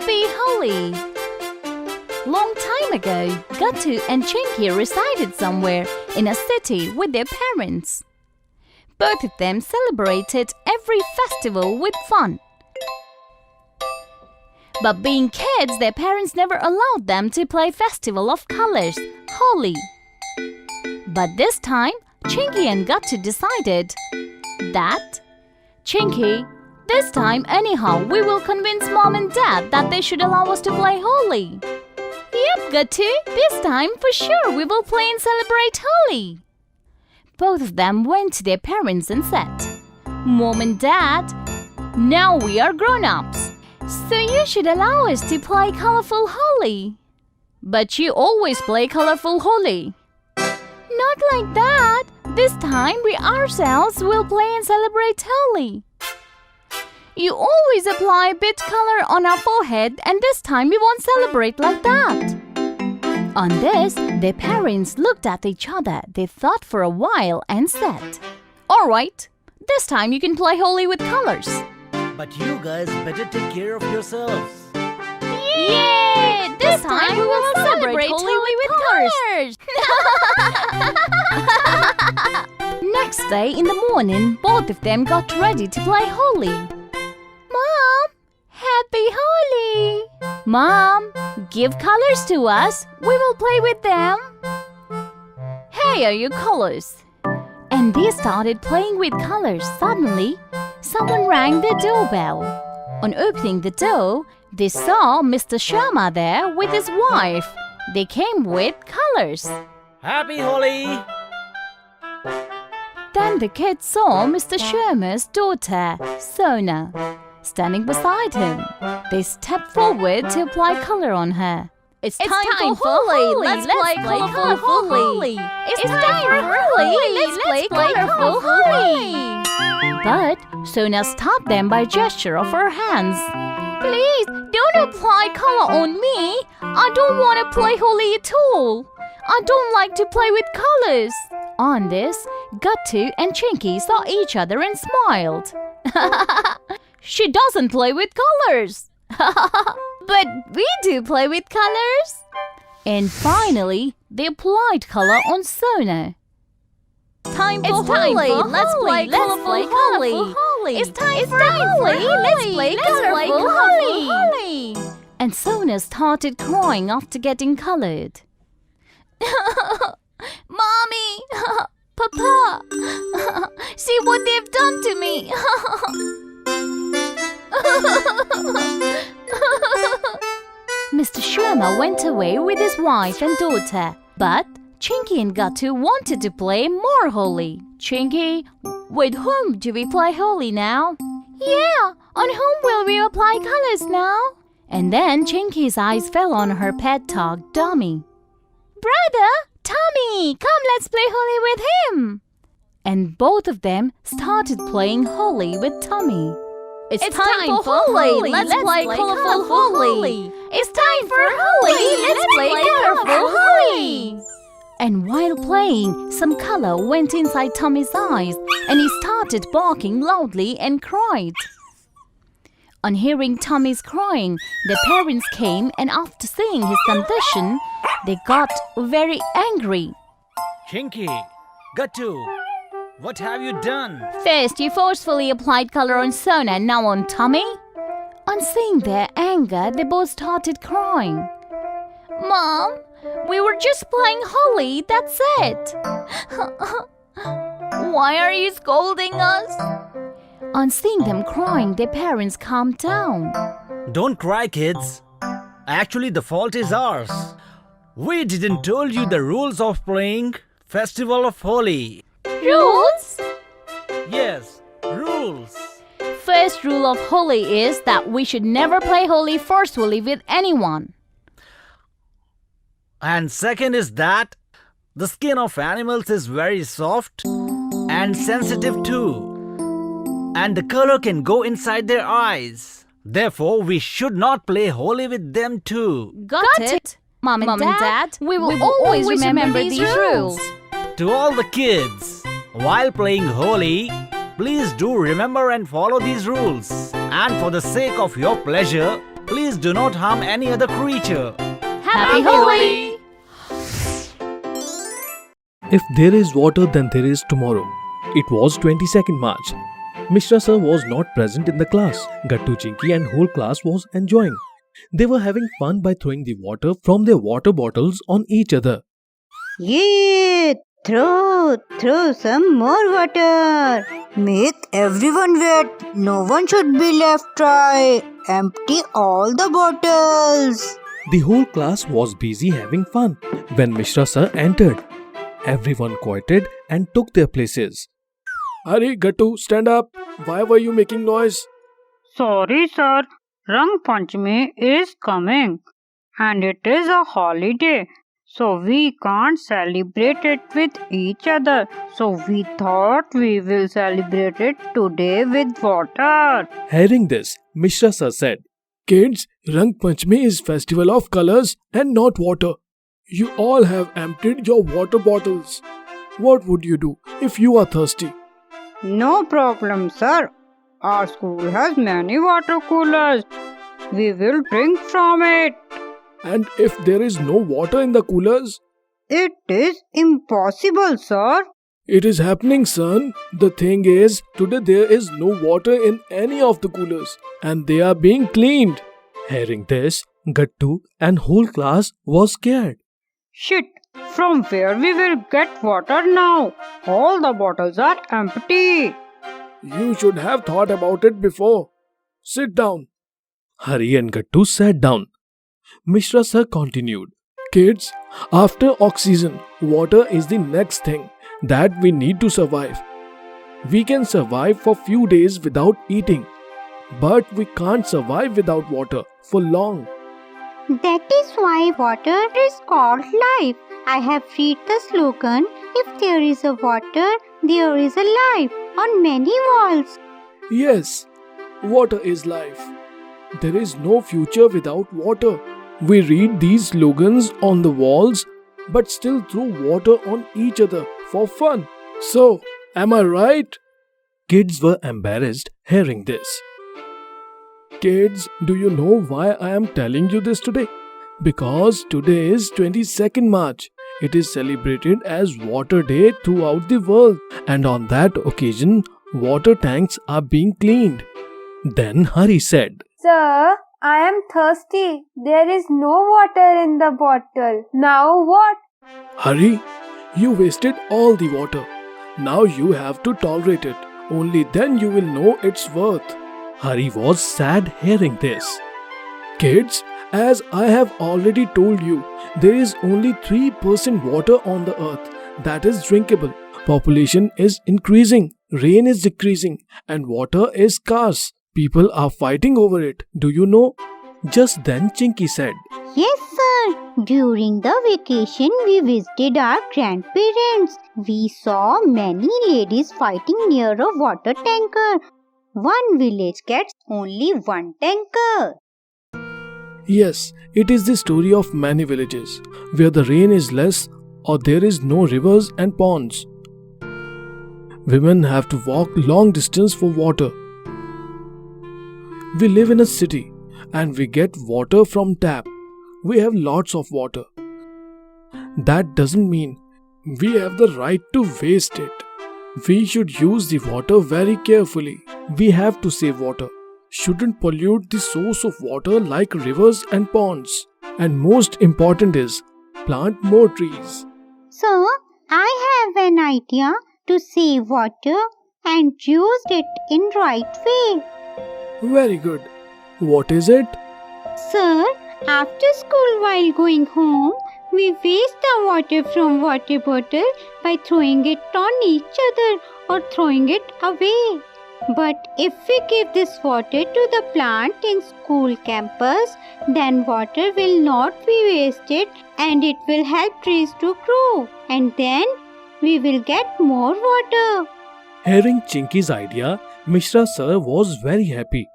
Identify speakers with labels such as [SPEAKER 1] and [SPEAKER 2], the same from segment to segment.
[SPEAKER 1] Happy Holi! Long time ago, Gattu and Chinky resided somewhere in a city with their parents. Both of them celebrated every festival with fun. But being kids, their parents never allowed them to play Festival of Colors, Holi. But this time, Chinky and Gattu decided that, Chinky, this time anyhow we will convince Mom and Dad that they should allow us to play Holi. Yep, Gattu, this time for sure we will play and celebrate Holi. Both of them went to their parents and said, Mom and Dad, now we are grown-ups, so you should allow us to play colorful Holi. But you always play colorful Holi. Not like that. This time we ourselves will play and celebrate Holi. You always apply a bit color on our forehead and this time we won't celebrate like that. On this, their parents looked at each other. They thought for a while and said, Alright, this time you can play Holi with colors.
[SPEAKER 2] But you guys better take care of yourselves.
[SPEAKER 1] Yay! This time we will celebrate Holi with colors. Next day in the morning, both of them got ready to play Holi. Mom, happy Holi! Mom, give colors to us. We will play with them. Here are your colors. And they started playing with colors. Suddenly, someone rang their doorbell. On opening the door, they saw Mr. Sharma there with his wife. They came with colors.
[SPEAKER 2] Happy Holi!
[SPEAKER 1] Then the kids saw Mr. Sharma's daughter, Sona, standing beside him. They stepped forward to apply color on her. It's time for Holi! Let's play colorful Holi! It's time for Holi! Let's play colorful Holi! But Sona stopped them by a gesture of her hands. Please, don't apply color on me. I don't want to play Holi at all. I don't like to play with colors. On this, Gattu and Chinky saw each other and smiled. She doesn't play with colors. But we do play with colors. And finally, they applied color on Sona. Time for Holi. Let's play colorful Holi. It's time for Holi. Let's play colorful Holi. And Sona started crying after getting colored. Mommy! Papa! See what they've done to me! Mr. Sharma went away with his wife and daughter. But Chinky and Gattu wanted to play more Holi. Chinky, with whom do we play Holi now? Yeah, on whom will we apply colors now? And then Chinky's eyes fell on her pet dog, Tommy. Brother, Tommy, come let's play Holi with him. And both of them started playing Holi with Tommy. It's time for Holi. Let's play colorful Holi. It's time for Holi. Let's play colorful Holi. And while playing, some color went inside Tommy's eyes and he started barking loudly and cried. On hearing Tommy's crying, the parents came and after seeing his condition, they got very angry.
[SPEAKER 2] Chinky, Gattu, what have you done?
[SPEAKER 1] First, you forcefully applied color on Sona and now on Tommy. On seeing their anger, they both started crying. Mom, we were just playing Holi, that's it. Why are you scolding us? On seeing them crying, their parents calmed down.
[SPEAKER 2] Don't cry, kids. Actually, the fault is ours. We didn't tell you the rules of playing Festival of Holi.
[SPEAKER 1] Rules?
[SPEAKER 2] Yes, rules.
[SPEAKER 1] First rule of Holi is that we should never play Holi forcefully with anyone.
[SPEAKER 2] And second is that the skin of animals is very soft and sensitive too. And the color can go inside their eyes. Therefore, we should not play Holi with them too.
[SPEAKER 1] Got it? Mom and Dad, we will always remember these rules.
[SPEAKER 2] To all the kids, while playing Holi, please do remember and follow these rules. And for the sake of your pleasure, Please do not harm any other creature.
[SPEAKER 1] Happy Holi!
[SPEAKER 3] If there is water, then there is tomorrow. It was 22nd March. Mishra sir was not present in the class. Gattu, Chinky and whole class was enjoying. They were having fun by throwing the water from their water bottles on each other.
[SPEAKER 4] Yeah, throw some more water. Make everyone wet. No one should be left dry. Empty all the bottles.
[SPEAKER 3] The whole class was busy having fun when Mishra sir entered. Everyone quieted and took their places. Hurry, Gattu, stand up. Why were you making noise?
[SPEAKER 5] Sorry, sir. Rang Panchami is coming and it is a holiday. So we can't celebrate it with each other. So we thought we will celebrate it today with water.
[SPEAKER 3] Hearing this, Mishra sir said, Kids, Rang Panchami is festival of colors and not water. You all have emptied your water bottles. What would you do if you are thirsty?
[SPEAKER 5] No problem, sir. Our school has many water coolers. We will drink from it.
[SPEAKER 3] And if there is no water in the coolers?
[SPEAKER 5] It is impossible, sir.
[SPEAKER 3] It is happening, son. The thing is, today there is no water in any of the coolers and they are being cleaned. Hearing this, Gattu and whole class was scared.
[SPEAKER 5] Shit, from where we will get water now? All the bottles are empty.
[SPEAKER 3] You should have thought about it before. Sit down. Hari and Gattu sat down. Mishra sir continued. Kids, after oxygen, water is the next thing that we need to survive. We can survive for few days without eating, but we can't survive without water for long.
[SPEAKER 4] That is why water is called life. I have read the slogan, if there is a water, there is a life, on many walls.
[SPEAKER 3] Yes, water is life. There is no future without water. We read these slogans on the walls, but still throw water on each other for fun. So, am I right? Kids were embarrassed hearing this. Kids, do you know why I am telling you this today? Because today is 22nd March. It is celebrated as Water Day throughout the world, and on that occasion, water tanks are being cleaned. Then Hari said,
[SPEAKER 6] Sir, I am thirsty. There is no water in the bottle. Now what?
[SPEAKER 3] Hari, you wasted all the water. Now you have to tolerate it. Only then you will know its worth. Hari was sad hearing this. Kids, as I have already told you, there is only 3% water on the earth that is drinkable. Population is increasing, rain is decreasing, and water is scarce. People are fighting over it. Do you know? Just then Chinky said,
[SPEAKER 4] Yes, sir. During the vacation, we visited our grandparents. We saw many ladies fighting near a water tanker. One village gets only one tanker.
[SPEAKER 3] Yes, it is the story of many villages where the rain is less or there is no rivers and ponds. Women have to walk long distance for water. We live in a city and we get water from tap. We have lots of water. That doesn't mean we have the right to waste it. We should use the water very carefully. We have to save water. Shouldn't pollute the source of water like rivers and ponds. And most important is, plant more trees.
[SPEAKER 4] So, I have an idea to save water and use it in right way.
[SPEAKER 3] Very good. What is it?
[SPEAKER 4] Sir, after school while going home, we waste the water from water bottle by throwing it on each other or throwing it away. But if we give this water to the plant in school campus, then water will not be wasted and it will help trees to grow. And then we will get more water.
[SPEAKER 3] Hearing Chinky's idea, Mishra sir was very happy.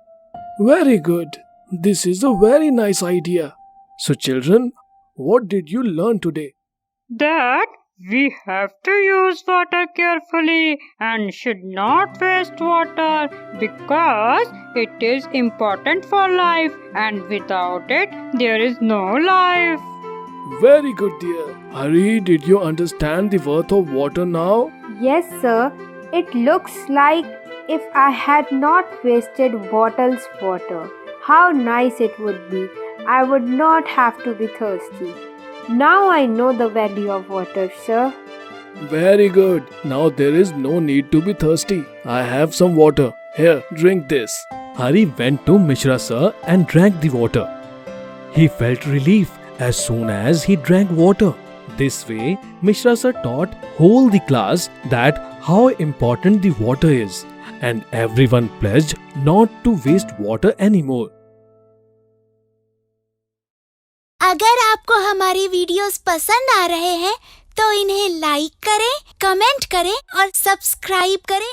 [SPEAKER 3] Very good. This is a very nice idea. So children, what did you learn today?
[SPEAKER 5] That We have to use water carefully and should not waste water because it is important for life and without it there is no life.
[SPEAKER 3] Very good, dear. Hari, did you understand the worth of water now?
[SPEAKER 6] Yes, sir. It looks like if I had not wasted bottles water, how nice it would be. I would not have to be thirsty. Now I know the value of water, sir.
[SPEAKER 3] Very good. Now there is no need to be thirsty. I have some water. Here, drink this. Hari went to Mishra sir and drank the water. He felt relief as soon as he drank water. This way, Mishra sir taught whole the class that how important the water is, and everyone pledged not to waste water anymore.
[SPEAKER 7] अगर आपको हमारी videos पसंद आ रहे हैं तो इन्हें like करें, comment करें और सब्सक्राइब करें